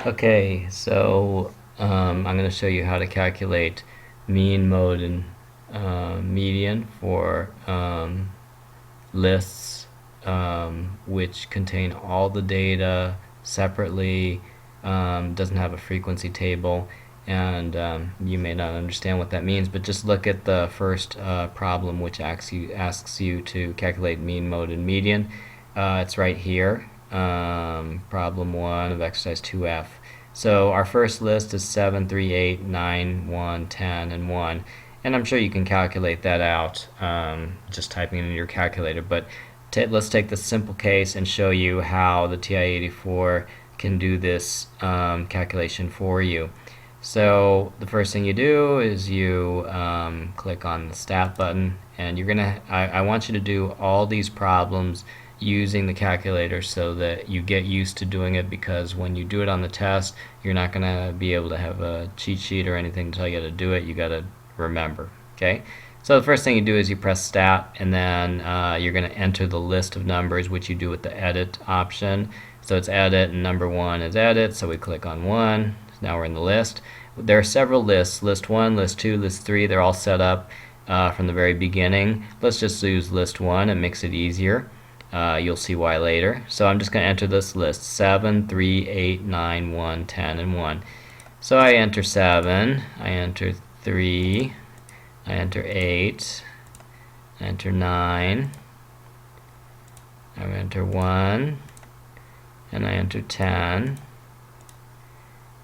Okay, so I'm going to show you how to calculate mean, mode, and median for lists which contain all the data separately, doesn't have a frequency table, and you may not understand what that means, but just look at the first problem, which asks you to calculate mean, mode, and median. It's right here, problem 1 of exercise 2F. So our first list is 7, 3, 8, 9, 1, 10, and 1. And I'm sure you can calculate that out just typing it in your calculator. But let's take the simple case and show you how the TI-84 can do this calculation for you. So the first thing you do is you click on the Stat button, and I want you to do all these problems using the calculator so that you get used to doing it, because when you do it on the test, you're not going to be able to have a cheat sheet or anything to tell you how to do it. You got to remember. Okay, so the first thing you do is you press Stat, and then you're going to enter the list of numbers, which you do with the Edit option. So it's Edit, and number 1 is Edit, so we click on 1. Now we're in the list. There are several lists, list 1, list 2, list 3. They're all set up from the very beginning. Let's just use list 1. It makes it easier. You'll see why later. So I'm just going to enter this list: 7, 3, 8, 9, 1, 10, and 1. So I enter 7, I enter 3, I enter 8, I enter 9, I enter 1, and I enter 10,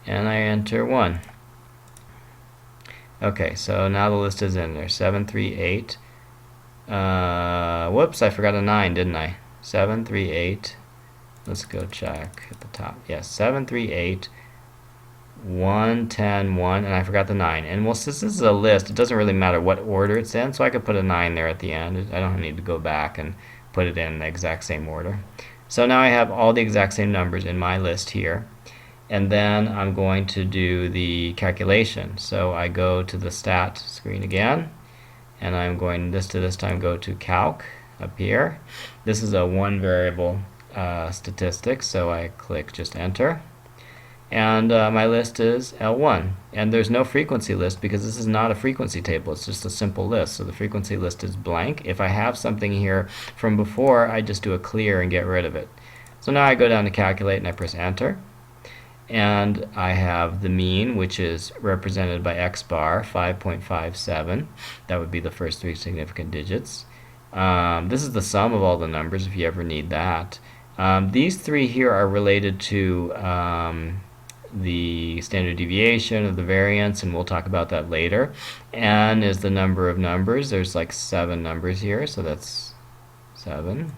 and I enter 1. Okay, so now the list is in there. 7, 3, 8. Whoops, I forgot a 9, didn't I? 7, 3, 8. Let's go check at the top. Yes, 7, 3, 8, 1, 10, 1, and I forgot the 9. And well, since this is a list, it doesn't really matter what order it's in, so I could put a 9 there at the end. I don't need to go back and put it in the exact same order. So now I have all the exact same numbers in my list here. And then I'm going to do the calculation. So I go to the Stat screen again, and I'm going this time go to Calc up here. This is a one variable statistic, so I click just Enter, and my list is L1, and there's no frequency list because this is not a frequency table, it's just a simple list, so the frequency list is blank. If I have something here from before, I just do a clear and get rid of it. So now I go down to Calculate and I press Enter, and I have the mean, which is represented by X bar 5.57. That would be the first 3 significant digits. This is the sum of all the numbers if you ever need that. These 3 here are related to the standard deviation of the variance, and we'll talk about that later. N is the number of numbers. There's like 7 numbers here, so that's 7.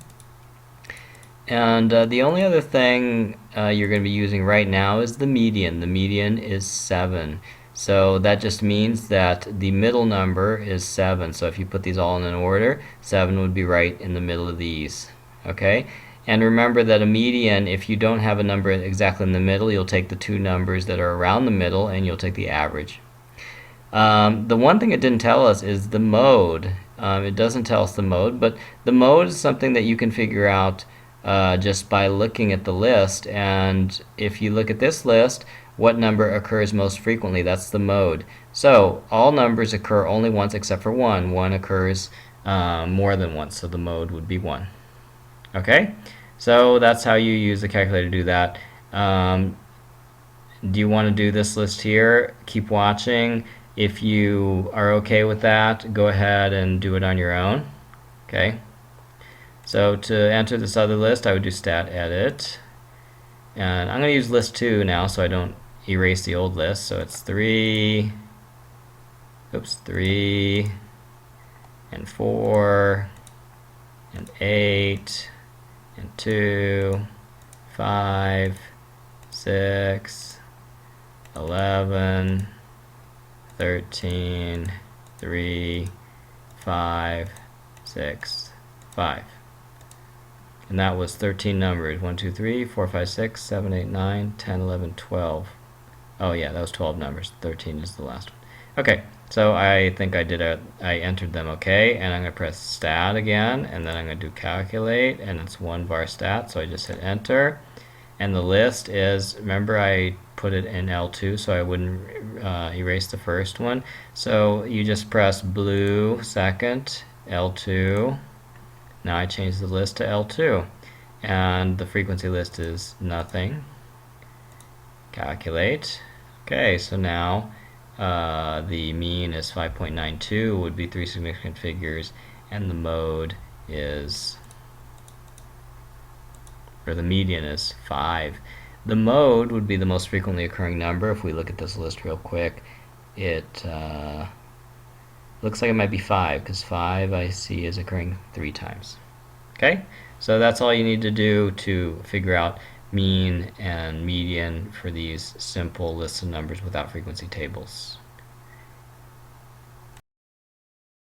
And the only other thing you're going to be using right now is the median. The median is 7. So that just means that the middle number is 7. So if you put these all in an order, 7 would be right in the middle of these. Okay? And remember that a median, if you don't have a number exactly in the middle, you'll take the 2 numbers that are around the middle and you'll take the average. The one thing it didn't tell us is the mode. It doesn't tell us the mode, but the mode is something that you can figure out just by looking at the list. And if you look at this list, what number occurs most frequently? That's the mode. So all numbers occur only once except for 1. 1 occurs more than once, so the mode would be 1. Okay, so that's how you use the calculator to do that. Do you want to do this list here? Keep watching. If you are okay with that, go ahead and do it on your own. Okay. So to enter this other list, I would do Stat Edit, and I'm going to use list 2 now so I don't erase the old list. So it's 3, and 4, and 8, and 2, 5, 6, 11, 13, 3, 5, 6, 5. And that was 13 numbers. 1, 2, 3, 4, 5, 6, 7, 8, 9, 10, 11, 12. Oh yeah, that was 12 numbers. 13 is the last one. Okay, so I think I entered them okay, and I'm going to press Stat again, and then I'm going to do Calculate, and it's 1 bar Stat, so I just hit Enter. And the list is, remember I put it in L2 so I wouldn't erase the first one. So you just press blue second, L2. Now I change the list to L2. And the frequency list is nothing. Calculate. Okay, so now the mean is 5.92, would be 3 significant figures, and the mode is, or the median is 5. The mode would be the most frequently occurring number. If we look at this list real quick, it looks like it might be 5, because 5 I see is occurring 3 times. Okay, so that's all you need to do to figure out mean and median for these simple lists of numbers without frequency tables.